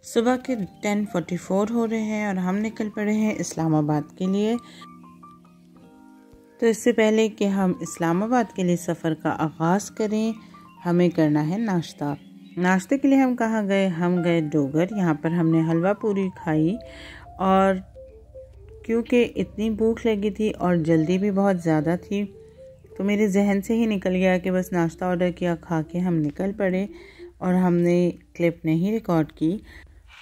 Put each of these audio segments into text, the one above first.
सुबह के 10:44 हो रहे हैं और हम निकल पड़े हैं इस्लामाबाद के लिए। तो इससे पहले कि हम इस्लामाबाद के लिए सफ़र का आगाज़ करें, हमें करना है नाश्ता। नाश्ते के लिए हम कहाँ गए? हम गए डोगर। यहाँ पर हमने हलवा पूरी खाई और क्योंकि इतनी भूख लगी थी और जल्दी भी बहुत ज़्यादा थी तो मेरे जहन से ही निकल गया कि बस नाश्ता ऑर्डर किया, खा के हम निकल पड़े और हमने क्लिप नहीं रिकॉर्ड की।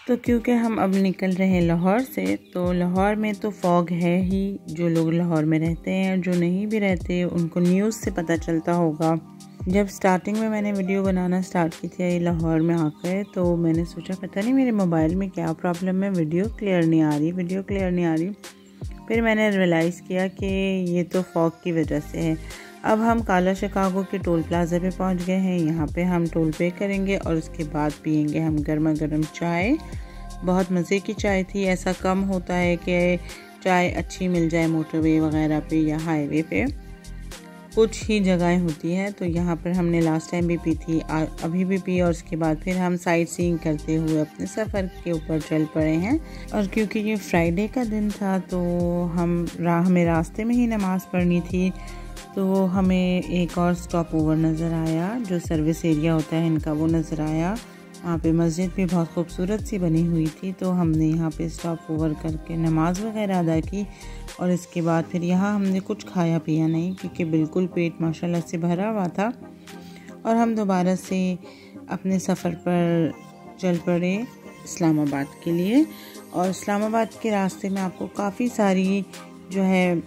तो क्योंकि हम अब निकल रहे हैं लाहौर से, तो लाहौर में तो फॉग है ही। जो लोग लाहौर में रहते हैं और जो नहीं भी रहते उनको न्यूज़ से पता चलता होगा। जब स्टार्टिंग में मैंने वीडियो बनाना स्टार्ट की थी लाहौर में आकर, तो मैंने सोचा पता नहीं मेरे मोबाइल में क्या प्रॉब्लम है, वीडियो क्लियर नहीं आ रही। फिर मैंने रियलाइज़ किया कि ये तो फॉग की वजह से है। अब हम काला शिकागो के टोल प्लाजा पे पहुंच गए हैं। यहाँ पे हम टोल पे करेंगे और उसके बाद पियेंगे हम गर्मा गर्म चाय। बहुत मज़े की चाय थी। ऐसा कम होता है कि चाय अच्छी मिल जाए मोटरवे वगैरह पे या हाईवे पे, कुछ ही जगहें होती हैं। तो यहाँ पर हमने लास्ट टाइम भी पी थी, अभी भी पी और उसके बाद फिर हम साइट सीइंग करते हुए अपने सफ़र के ऊपर चल पड़े हैं। और क्योंकि ये फ्राइडे का दिन था तो हमें रास्ते में ही नमाज़ पढ़नी थी, तो हमें एक और स्टॉप ओवर नज़र आया। जो सर्विस एरिया होता है इनका वो नज़र आया। वहाँ पे मस्जिद भी बहुत खूबसूरत सी बनी हुई थी, तो हमने यहाँ पे स्टॉप ओवर करके नमाज वगैरह अदा की और इसके बाद फिर यहाँ हमने कुछ खाया पिया नहीं क्योंकि बिल्कुल पेट माशाल्लाह से भरा हुआ था। और हम दोबारा से अपने सफ़र पर चल पड़े इस्लामाबाद के लिए। और इस्लामाबाद के रास्ते में आपको काफ़ी सारी जो है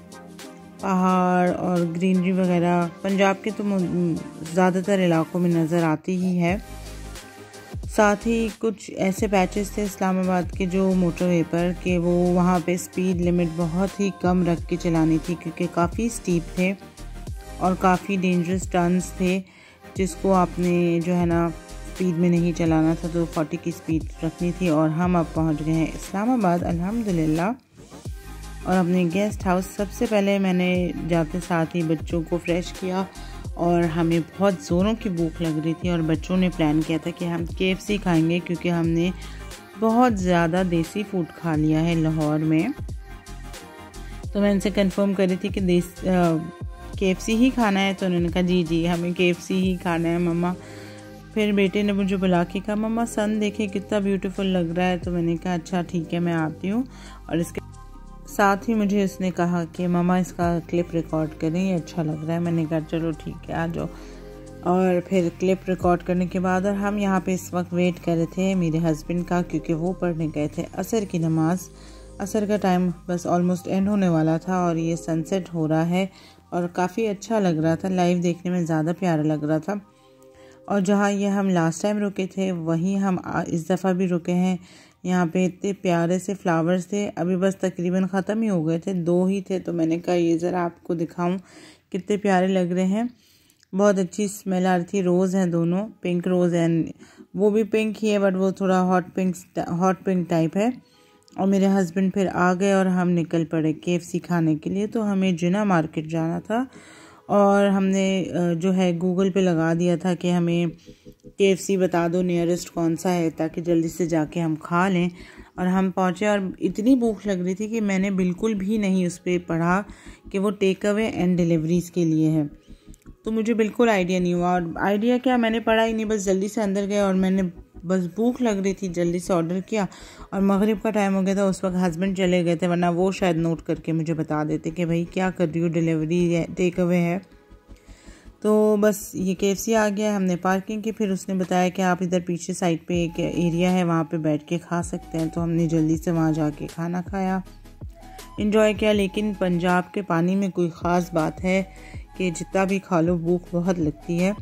पहाड़ और ग्रीनरी वगैरह पंजाब के तो ज़्यादातर इलाकों में नज़र आती ही है। साथ ही कुछ ऐसे पैचेस थे इस्लामाबाद के जो मोटरवे पर कि वो वहाँ पे स्पीड लिमिट बहुत ही कम रख के चलानी थी क्योंकि काफ़ी स्टीप थे और काफ़ी डेंजरस टर्न्स थे जिसको आपने जो है ना स्पीड में नहीं चलाना था, तो 40 की स्पीड रखनी थी। और हम अब पहुँच गए हैं इस्लामाबाद अल्हम्दुलिल्लाह। और अपने गेस्ट हाउस सबसे पहले मैंने जाते साथ ही बच्चों को फ्रेश किया और हमें बहुत ज़ोरों की भूख लग रही थी और बच्चों ने प्लान किया था कि हम KFC खाएंगे क्योंकि हमने बहुत ज़्यादा देसी फूड खा लिया है लाहौर में। तो मैं इनसे कंफर्म कर रही थी कि KFC ही खाना है, तो उन्होंने कहा जी हमें KFC ही खाना है मम्मा। फिर बेटे ने मुझे बुला के कहा मम्मा सन देखे कितना ब्यूटीफुल लग रहा है। तो मैंने कहा अच्छा ठीक है मैं आती हूँ। और इसके साथ ही मुझे उसने कहा कि मम्मा इसका क्लिप रिकॉर्ड करें, ये अच्छा लग रहा है। मैंने कहा चलो ठीक है आ जाओ। और फिर क्लिप रिकॉर्ड करने के बाद और हम यहाँ पे इस वक्त वेट कर रहे थे मेरे हस्बैंड का, क्योंकि वो पढ़ने गए थे असर की नमाज़। असर का टाइम बस ऑलमोस्ट एंड होने वाला था और ये सनसेट हो रहा है और काफ़ी अच्छा लग रहा था, लाइव देखने में ज़्यादा प्यारा लग रहा था। और जहाँ ये हम लास्ट टाइम रुके थे वहीं हम इस दफ़ा भी रुके हैं। यहाँ पे इतने प्यारे से फ्लावर्स थे, अभी बस तकरीबन ख़त्म ही हो गए थे, 2 ही थे। तो मैंने कहा ये ज़रा आपको दिखाऊं कितने प्यारे लग रहे हैं। बहुत अच्छी स्मेल आ रही थी। रोज़ हैं दोनों, पिंक रोज़ एंड वो भी पिंक ही है बट वो थोड़ा हॉट पिंक टाइप है। और मेरे हस्बैंड फिर आ गए और हम निकल पड़े KFC खाने के लिए। तो हमें जिना मार्केट जाना था और हमने जो है गूगल पे लगा दिया था कि हमें KFC बता दो नियरेस्ट कौन सा है ताकि जल्दी से जाके हम खा लें। और हम पहुँचे और इतनी भूख लग रही थी कि मैंने बिल्कुल भी नहीं उस पर पढ़ा कि वो टेक अवे एंड डिलीवरीज़ के लिए है। तो मुझे बिल्कुल आइडिया नहीं हुआ और आइडिया क्या मैंने पढ़ा ही नहीं, बस जल्दी से अंदर गए और मैंने बस भूख लग रही थी जल्दी से ऑर्डर किया। और मगरिब का टाइम हो गया था, उस वक्त हस्बैंड चले गए थे, वरना वो शायद नोट करके मुझे बता देते कि भाई क्या कर रही हो, डिलीवरी टेक अवे है। तो बस ये KFC आ गया, हमने पार्किंग की। फिर उसने बताया कि आप इधर पीछे साइड पे एक एरिया है वहाँ पे बैठ के खा सकते हैं। तो हमने जल्दी से वहाँ जाके खाना खाया, इंजॉय किया। लेकिन पंजाब के पानी में कोई ख़ास बात है कि जितना भी खा लो भूख बहुत लगती है।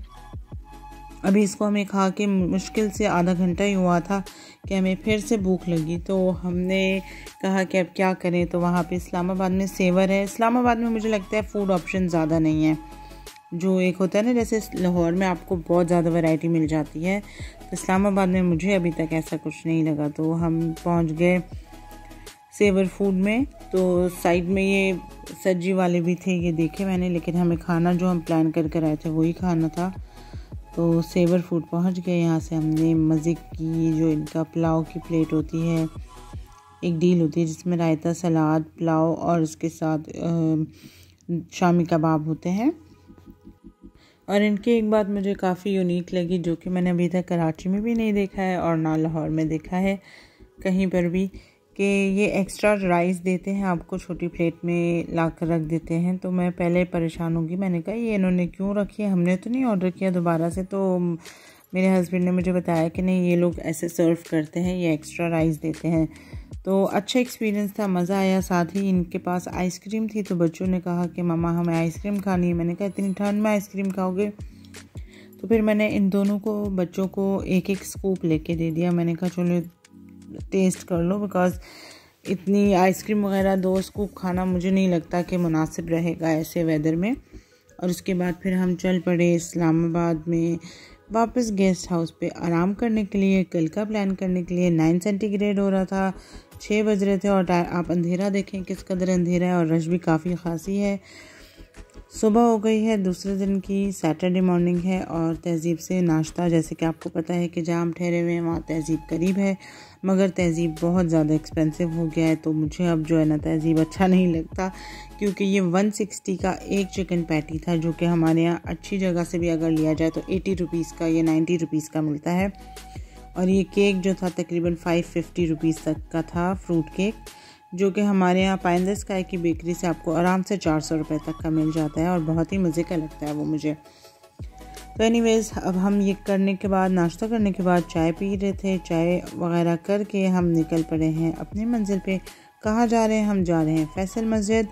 अभी इसको हमें खा के मुश्किल से आधा घंटा ही हुआ था कि हमें फिर से भूख लगी। तो हमने कहा कि अब क्या करें। तो वहाँ पे इस्लामाबाद में सेवर है। इस्लामाबाद में मुझे लगता है फ़ूड ऑप्शन ज़्यादा नहीं है, जो एक होता है ना जैसे लाहौर में आपको बहुत ज़्यादा वैरायटी मिल जाती है, तो इस्लामाबाद में मुझे अभी तक ऐसा कुछ नहीं लगा। तो हम पहुँच गए सेवर फूड में। तो साइड में ये सब्जी वाले भी थे, ये देखे मैंने, लेकिन हमें खाना जो हम प्लान कर कर आए थे वही खाना था। तो सेवर फूड पहुंच गए। यहाँ से हमने मज़े की जो इनका पुलाव की प्लेट होती है, एक डील होती है जिसमें रायता, सलाद, पुलाव और उसके साथ शामी कबाब होते हैं। और इनकी एक बात मुझे काफ़ी यूनिक लगी जो कि मैंने अभी तक कराची में भी नहीं देखा है और ना लाहौर में देखा है कहीं पर भी, कि ये एक्स्ट्रा राइस देते हैं आपको, छोटी प्लेट में ला कर रख देते हैं। तो मैं पहले परेशान होगी, मैंने कहा ये इन्होंने क्यों रखी है, हमने तो नहीं ऑर्डर किया दोबारा से। तो मेरे हस्बैंड ने मुझे बताया कि नहीं, ये लोग ऐसे सर्व करते हैं, ये एक्स्ट्रा राइस देते हैं। तो अच्छा एक्सपीरियंस था, मज़ा आया। साथ ही इनके पास आइसक्रीम थी, तो बच्चों ने कहा कि मम्मा हमें आइसक्रीम खानी है। मैंने कहा इतनी ठंड में आइसक्रीम खाओगे? तो फिर मैंने इन दोनों को, बच्चों को एक एक स्कूप लेके दे दिया। मैंने कहा चलो टेस्ट कर लो, बिकॉज़ इतनी आइसक्रीम वगैरह 2 स्कूप खाना मुझे नहीं लगता कि मुनासिब रहेगा ऐसे वेदर में। और उसके बाद फिर हम चल पड़े इस्लामाबाद में वापस गेस्ट हाउस पे आराम करने के लिए। कल का प्लान करने के लिए 9 सेंटीग्रेड हो रहा था, 6 बज रहे थे और आप अंधेरा देखें किस कदर अंधेरा है, और रश भी काफ़ी खासी है। सुबह हो गई है दूसरे दिन की, सैटरडे मॉर्निंग है, और तहज़ीब से नाश्ता। जैसे कि आपको पता है कि जहाँ हम ठहरे हुए हैं वहाँ तहज़ीब करीब है, मगर तहज़ीब बहुत ज़्यादा एक्सपेंसिव हो गया है। तो मुझे अब जो है ना तहज़ीब अच्छा नहीं लगता, क्योंकि ये 160 का एक चिकन पैटी था, जो कि हमारे यहाँ अच्छी जगह से भी अगर लिया जाए तो 80 रुपीज़ का या 90 रुपीज़ का मिलता है। और ये केक जो था तकरीबन 550 रुपीज़ तक का था, फ्रूट केक, जो कि हमारे यहाँ पाइंदा स्काई की बेकरी से आपको आराम से 400 रुपये तक का मिल जाता है, और बहुत ही मज़े का लगता है वो मुझे। तो एनीवेज़, अब हम ये करने के बाद, नाश्ता करने के बाद चाय पी रहे थे। चाय वगैरह करके हम निकल पड़े हैं अपनी मंजिल पे। कहाँ जा रहे हैं? हम जा रहे हैं फैसल मस्जिद,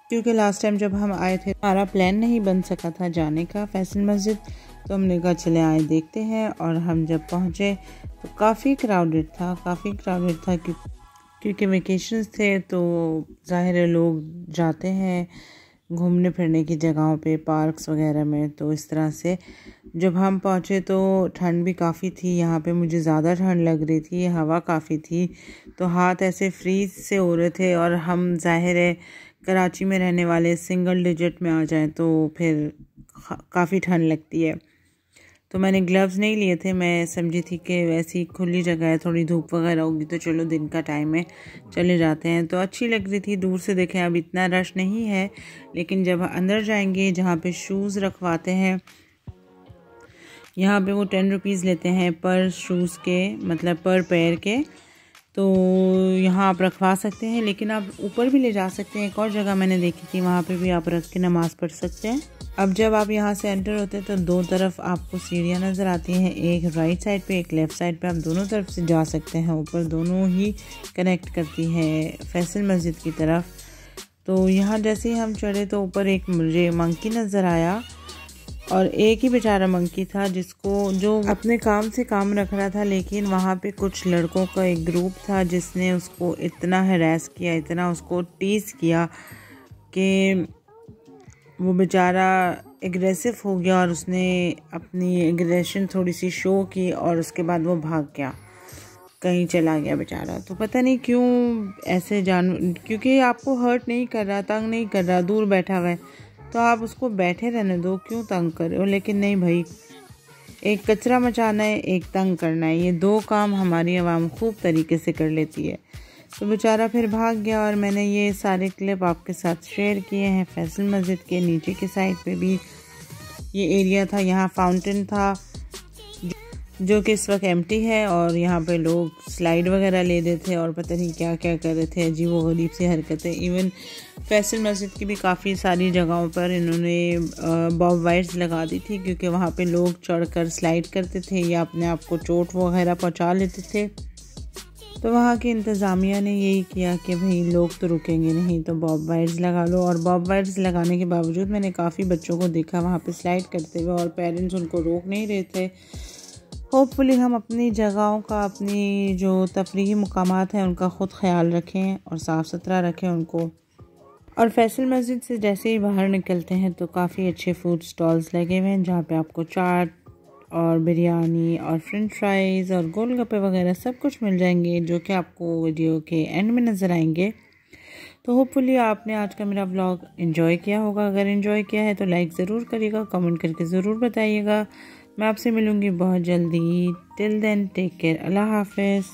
क्योंकि लास्ट टाइम जब हम आए थे हमारा प्लान नहीं बन सका था जाने का फैसल मस्जिद। तो हमने कहा चले आए देखते हैं। और हम जब पहुँचे तो काफ़ी क्राउडेड था क्योंकि वेकेशंस थे, तो ज़ाहिर है लोग जाते हैं घूमने फिरने की जगहों पे, पार्क्स वगैरह में। तो इस तरह से जब हम पहुँचे तो ठंड भी काफ़ी थी, यहाँ पे मुझे ज़्यादा ठंड लग रही थी, हवा काफ़ी थी, तो हाथ ऐसे फ्रीज से हो रहे थे। और हम ज़ाहिर है कराची में रहने वाले सिंगल डिजिट में आ जाएं तो फिर काफ़ी ठंड लगती है। तो मैंने ग्लव्स नहीं लिए थे, मैं समझी थी कि वैसी खुली जगह है, थोड़ी धूप वगैरह होगी तो चलो दिन का टाइम है चले जाते हैं। तो अच्छी लग रही थी, दूर से देखें अब इतना रश नहीं है, लेकिन जब अंदर जाएंगे जहाँ पे शूज़ रखवाते हैं, यहाँ पे वो 10 रुपीज़ लेते हैं पर शूज़ के, मतलब पर पैर के। तो यहाँ आप रखवा सकते हैं, लेकिन आप ऊपर भी ले जा सकते हैं। एक और जगह मैंने देखी थी, वहाँ पे भी आप रख के नमाज़ पढ़ सकते हैं। अब जब आप यहाँ से एंटर होते हैं तो 2 तरफ आपको सीढ़ियाँ नज़र आती हैं, एक राइट साइड पे, एक लेफ़्ट साइड पे। आप दोनों तरफ से जा सकते हैं ऊपर, दोनों ही कनेक्ट करती है फैसल मस्जिद की तरफ। तो यहाँ जैसे ही हम चढ़े तो ऊपर एक मुझे मंकी नज़र आया, और एक ही बेचारा मंकी था जो अपने काम से काम रख रहा था, लेकिन वहाँ पे कुछ लड़कों का एक ग्रुप था जिसने उसको इतना हरास किया, इतना उसको टीज़ किया कि वो बेचारा एग्रेसिव हो गया, और उसने अपनी एग्रेशन थोड़ी सी शो की, और उसके बाद वो भाग गया, कहीं चला गया बेचारा। तो पता नहीं क्यों ऐसे क्योंकि आपको हर्ट नहीं कर रहा, तंग नहीं कर रहा, दूर बैठा हुआ है, तो आप उसको बैठे रहने दो, क्यों तंग कर रहे हो। लेकिन नहीं भाई, एक कचरा मचाना है, एक तंग करना है, ये 2 काम हमारी आवाम खूब तरीके से कर लेती है। तो बेचारा फिर भाग गया, और मैंने ये सारे क्लिप आपके साथ शेयर किए हैं। फैसल मस्जिद के नीचे के साइड पे भी ये एरिया था, यहाँ फाउंटेन था जो कि इस वक्त एम्प्टी है, और यहाँ पे लोग स्लाइड वगैरह ले रहे थे और पता नहीं क्या क्या कर रहे थे, अजीब व गरीब सी हरकतें। इवन फैसल मस्जिद की भी काफ़ी सारी जगहों पर इन्होंने बॉब वायर्स लगा दी थी, क्योंकि वहाँ पे लोग चढ़कर स्लाइड करते थे या अपने आप को चोट वगैरह पहुँचा लेते थे। तो वहाँ की इंतज़ामिया ने यही किया कि भाई लोग तो रुकेंगे नहीं, तो बॉब वायर्स लगा लो। और बॉब वायर्स लगाने के बावजूद मैंने काफ़ी बच्चों को देखा वहाँ पे स्लाइड करते हुए, और पेरेंट्स उनको रोक नहीं रहे थे। होपफुली हम अपनी जगहों का, अपनी जो तफरीही मुकामात हैं उनका ख़ुद ख्याल रखें और साफ़ सुथरा रखें उनको। और फैसल मस्जिद से जैसे ही बाहर निकलते हैं तो काफ़ी अच्छे फूड स्टॉल्स लगे हुए हैं, जहाँ पे आपको चाट और बिरयानी और फ्रेंच फ्राइज़ और गोलगप्पे वगैरह सब कुछ मिल जाएंगे, जो कि आपको वीडियो के एंड में नज़र आएंगे। तो होपफुली आपने आज का मेरा व्लॉग एंजॉय किया होगा। अगर एंजॉय किया है तो लाइक ज़रूर करिएगा, कमेंट करके ज़रूर बताइएगा। मैं आपसे मिलूँगी बहुत जल्दी। Till then take care. अल्लाह हाफ़िज़।